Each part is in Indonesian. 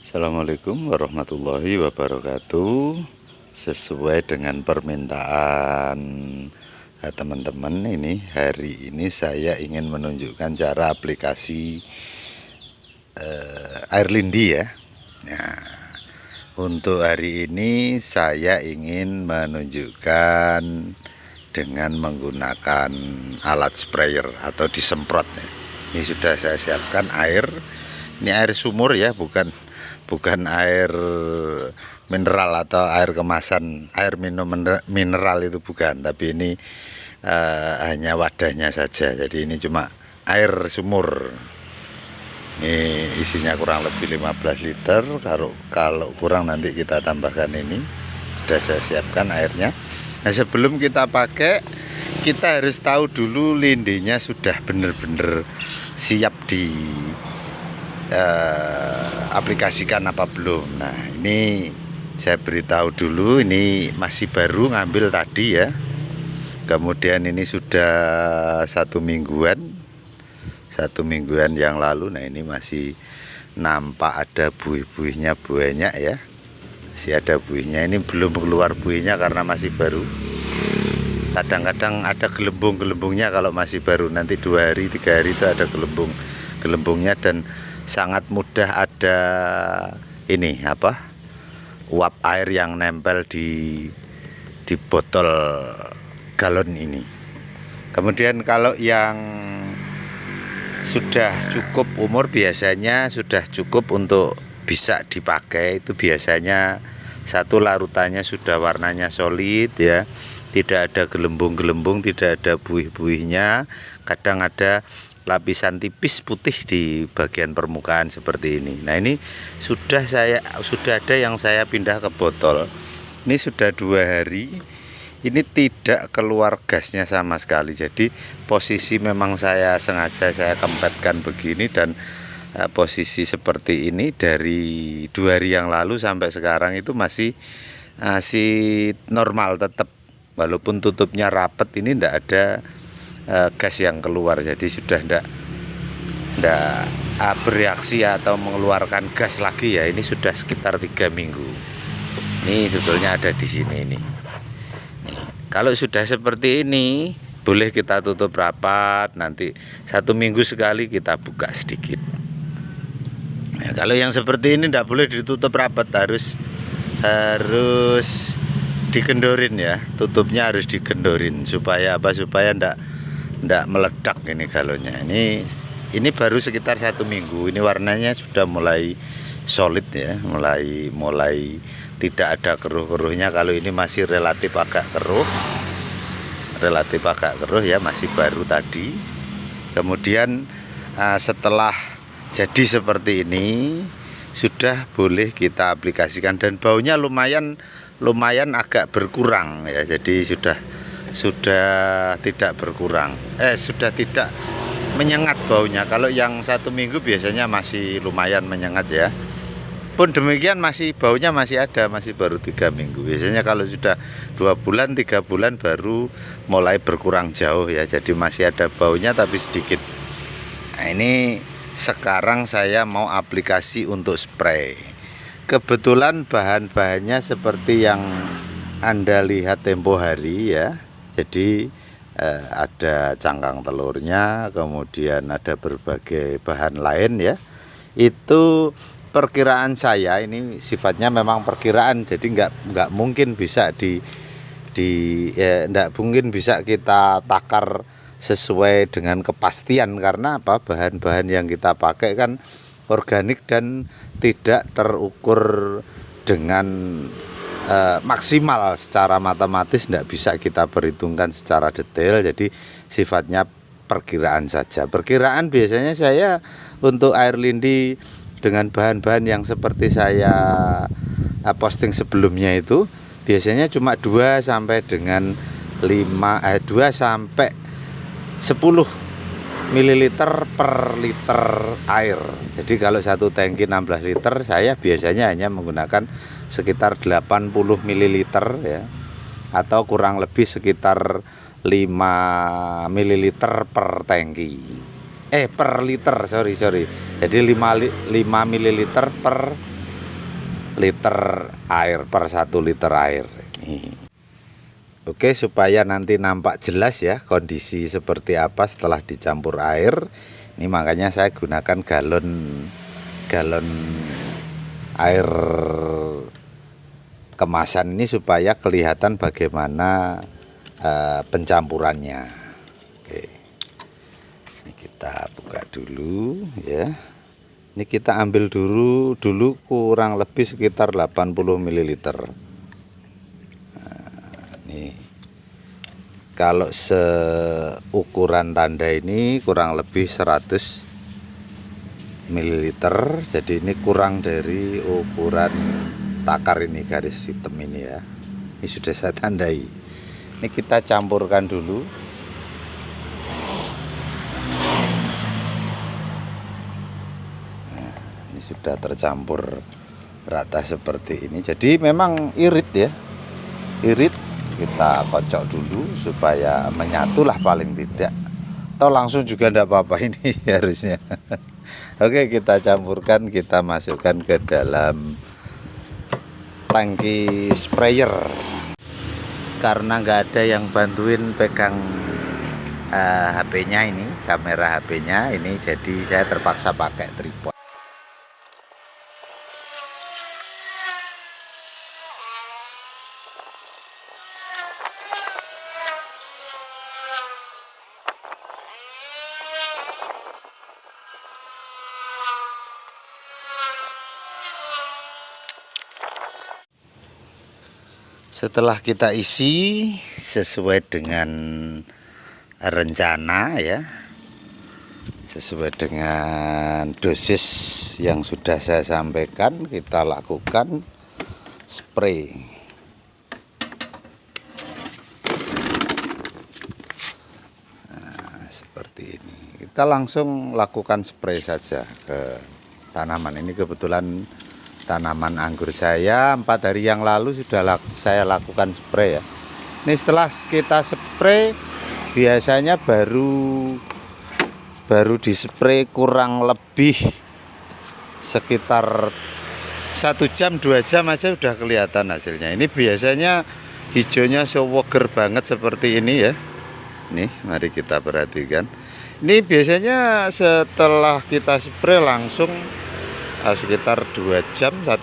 Assalamualaikum warahmatullahi wabarakatuh. Sesuai dengan permintaan teman-teman, ini hari ini saya ingin menunjukkan cara aplikasi air lindi ya. Nah, untuk hari ini saya ingin menunjukkan dengan menggunakan alat sprayer atau disemprot ya. Ini sudah saya siapkan air. Ini air sumur ya, bukan air mineral atau air kemasan, air minum mineral itu bukan, tapi ini hanya wadahnya saja. Jadi ini cuma air sumur. Ini isinya kurang lebih 15 liter. Kalau kurang nanti kita tambahkan ini. Sudah saya siapkan airnya. Nah, sebelum kita pakai, kita harus tahu dulu lindinya sudah benar-benar siap di aplikasikan apa belum. Nah, ini saya beritahu dulu, ini masih baru ngambil tadi ya. Kemudian ini sudah satu mingguan yang lalu. Nah, ini masih nampak ada buih-buihnya banyak ya, masih ada buihnya. Ini belum keluar buihnya karena masih baru. Kadang-kadang ada gelembung-gelembungnya kalau masih baru. Nanti 2 hari 3 hari itu ada gelembungnya, dan sangat mudah ada ini uap air yang nempel di botol galon ini. Kemudian kalau yang sudah cukup umur, biasanya sudah cukup untuk bisa dipakai, itu biasanya satu larutannya sudah warnanya solid ya, tidak ada gelembung-gelembung, tidak ada buih-buihnya. Kadang ada lapisan tipis putih di bagian permukaan seperti ini. Nah, ini sudah ada yang saya pindah ke botol. Ini sudah 2 hari. Ini tidak keluar gasnya sama sekali. Jadi posisi memang sengaja saya kempetkan begini, dan posisi seperti ini dari 2 hari yang lalu sampai sekarang itu masih normal tetap. Walaupun tutupnya rapet, ini tidak ada gas yang keluar. Jadi sudah tidak bereaksi atau mengeluarkan gas lagi ya. Ini sudah sekitar 3 minggu. Ini sebetulnya ada di sini ini. Kalau sudah seperti ini, boleh kita tutup rapat. Nanti 1 minggu sekali kita buka sedikit. Nah, kalau yang seperti ini tidak boleh ditutup rapat, harus dikendorin ya. Tutupnya harus dikendorin supaya supaya ndak meledak ini galonnya. Ini baru sekitar 1 minggu. Ini warnanya sudah mulai solid ya, mulai tidak ada keruh-keruhnya. Kalau ini masih relatif agak keruh ya, masih baru tadi. Kemudian setelah jadi seperti ini, sudah boleh kita aplikasikan, dan baunya lumayan agak berkurang ya. Jadi sudah tidak berkurang, sudah tidak menyengat baunya. Kalau yang 1 minggu biasanya masih lumayan menyengat ya. Pun demikian baunya masih ada, masih baru 3 minggu. Biasanya kalau sudah 2 bulan 3 bulan baru mulai berkurang jauh ya. Jadi masih ada baunya tapi sedikit. Nah, ini sekarang saya mau aplikasi untuk spray. Kebetulan bahan-bahannya seperti yang Anda lihat tempo hari ya. Jadi ada cangkang telurnya, kemudian ada berbagai bahan lain ya. Itu perkiraan saya, ini sifatnya memang perkiraan. Jadi nggak mungkin bisa nggak mungkin bisa kita takar sesuai dengan kepastian. Karena bahan-bahan yang kita pakai kan organik dan tidak terukur dengan maksimal secara matematis, tidak bisa kita perhitungkan secara detail. Jadi sifatnya perkiraan saja. Perkiraan biasanya saya untuk air lindi dengan bahan-bahan yang seperti saya posting sebelumnya itu, biasanya cuma 2 sampai 10 ml per liter air. Jadi kalau satu tangki 16 liter, saya biasanya hanya menggunakan sekitar 80 ml ya, atau kurang lebih sekitar 5 ml per tangki. Per liter, sorry. Jadi 5 ml per liter air per 1 liter air ini. Oke, supaya nanti nampak jelas ya kondisi seperti apa setelah dicampur air. Ini makanya saya gunakan galon air kemasan ini supaya kelihatan bagaimana pencampurannya. Oke, ini kita buka dulu ya. Ini kita ambil dulu kurang lebih sekitar 80 ml. Nah, nih kalau seukuran tanda ini kurang lebih 100 ml. Jadi ini kurang dari ukuran takar ini, garis hitam ini ya. Ini sudah saya tandai. Ini kita campurkan dulu. Ini sudah tercampur rata seperti ini. Jadi memang irit ya. Irit kita kocok dulu supaya menyatulah paling tidak. Atau langsung juga enggak apa-apa ini harusnya. Oke, kita campurkan, kita masukkan ke dalam tangki sprayer. Karena nggak ada yang bantuin pegang HP-nya ini, kamera HP-nya ini, jadi saya terpaksa pakai tripod. Setelah kita isi sesuai dengan rencana ya, sesuai dengan dosis yang sudah saya sampaikan, kita lakukan spray. Nah, seperti ini. Kita langsung lakukan spray saja ke tanaman ini. Kebetulan tanaman anggur saya 4 hari yang lalu sudah saya lakukan spray ya. Ini setelah kita spray biasanya baru dispray kurang lebih sekitar 1 jam 2 jam aja udah kelihatan hasilnya. Ini biasanya hijaunya sewoger banget seperti ini ya. Nih, mari kita perhatikan. Ini biasanya setelah kita spray langsung sekitar 2 jam, 1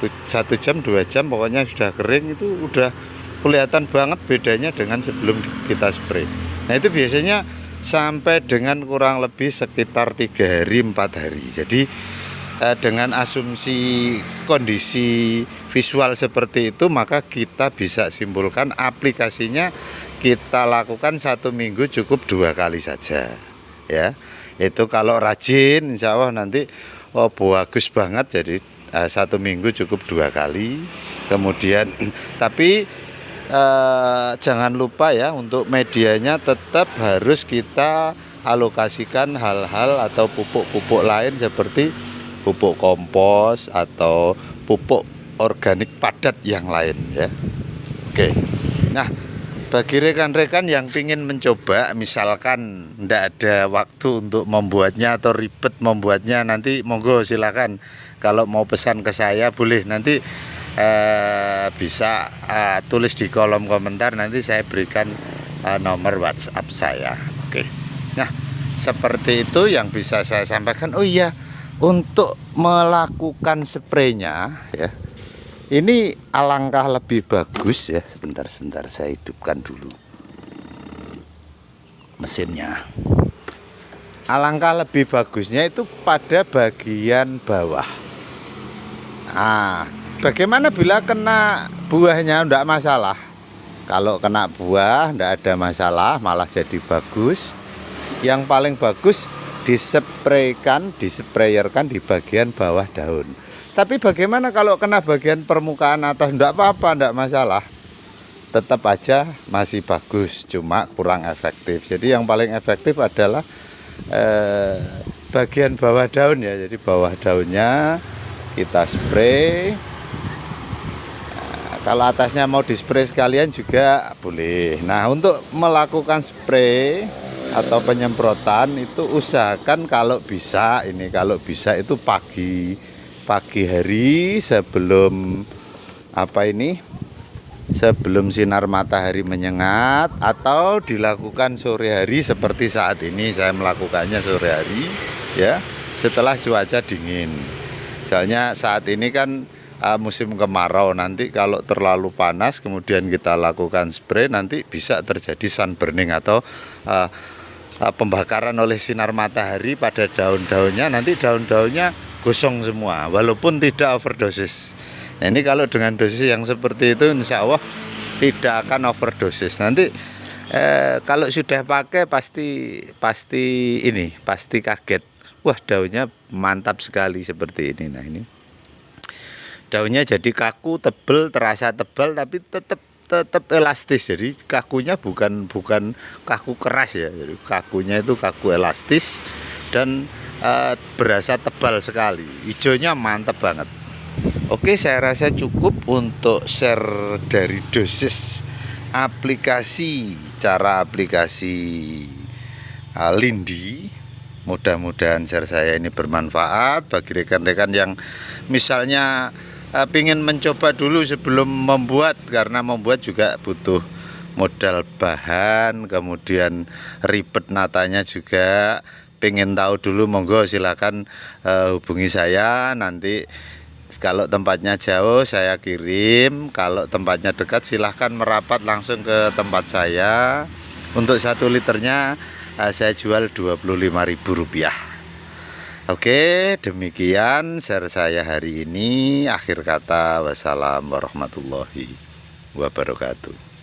jam 2 jam pokoknya sudah kering. Itu udah kelihatan banget bedanya dengan sebelum kita spray. Nah, itu biasanya sampai dengan kurang lebih sekitar 3 hari 4 hari. Jadi dengan asumsi kondisi visual seperti itu, maka kita bisa simpulkan aplikasinya kita lakukan 1 minggu cukup 2 kali saja ya. Itu kalau rajin insya Allah nanti bagus banget. Jadi 1 minggu cukup 2 kali. Kemudian tapi jangan lupa ya, untuk medianya tetap harus kita alokasikan hal-hal atau pupuk-pupuk lain seperti pupuk kompos atau pupuk organik padat yang lain ya. Oke. Nah, bagi rekan-rekan yang ingin mencoba, misalkan tidak ada waktu untuk membuatnya atau ribet membuatnya, nanti monggo silakan. Kalau mau pesan ke saya boleh, nanti bisa tulis di kolom komentar, nanti saya berikan nomor WhatsApp saya. Oke. Nah, seperti itu yang bisa saya sampaikan. Oh iya, untuk melakukan spraynya ya, ini alangkah lebih bagus ya. Sebentar saya hidupkan dulu mesinnya. Alangkah lebih bagusnya itu pada bagian bawah. Nah, bagaimana bila kena buahnya? Enggak masalah. Kalau kena buah enggak ada masalah, malah jadi bagus. Yang paling bagus disprayerkan di bagian bawah daun. Tapi bagaimana kalau kena bagian permukaan atas? Enggak apa-apa, enggak masalah. Tetap aja masih bagus, cuma kurang efektif. Jadi yang paling efektif adalah bagian bawah daun ya. Jadi bawah daunnya kita spray. Nah, kalau atasnya mau dispray sekalian juga boleh. Nah, untuk melakukan spray atau penyemprotan itu usahakan kalau bisa itu pagi hari sebelum apa ini, sebelum sinar matahari menyengat, atau dilakukan sore hari seperti saat ini saya melakukannya sore hari ya, setelah cuaca dingin. Soalnya saat ini kan musim kemarau, nanti kalau terlalu panas kemudian kita lakukan spray, nanti bisa terjadi sunburning atau pembakaran oleh sinar matahari pada daun-daunnya. Nanti daun-daunnya gosong semua walaupun tidak overdosis. Nah, ini kalau dengan dosis yang seperti itu insya Allah tidak akan overdosis. Nanti kalau sudah pakai pasti kaget. Wah, daunnya mantap sekali seperti ini. Nah, ini daunnya jadi kaku, tebel, terasa tebal tapi tetap elastis. Jadi kakunya bukan kaku keras ya. Jadi kakunya itu kaku elastis dan berasa tebal sekali. Hijaunya mantap banget. Oke, saya rasa cukup untuk share dari dosis aplikasi, cara aplikasi lindi. Mudah-mudahan share saya ini bermanfaat bagi rekan-rekan yang misalnya ingin mencoba dulu sebelum membuat, karena membuat juga butuh modal bahan, kemudian ribet natanya juga. Pengen tahu dulu, monggo silakan hubungi saya. Nanti kalau tempatnya jauh saya kirim, kalau tempatnya dekat silahkan merapat langsung ke tempat saya. Untuk 1 liternya saya jual Rp25.000. Oke, demikian share saya hari ini. Akhir kata, wassalamualaikum warahmatullahi wabarakatuh.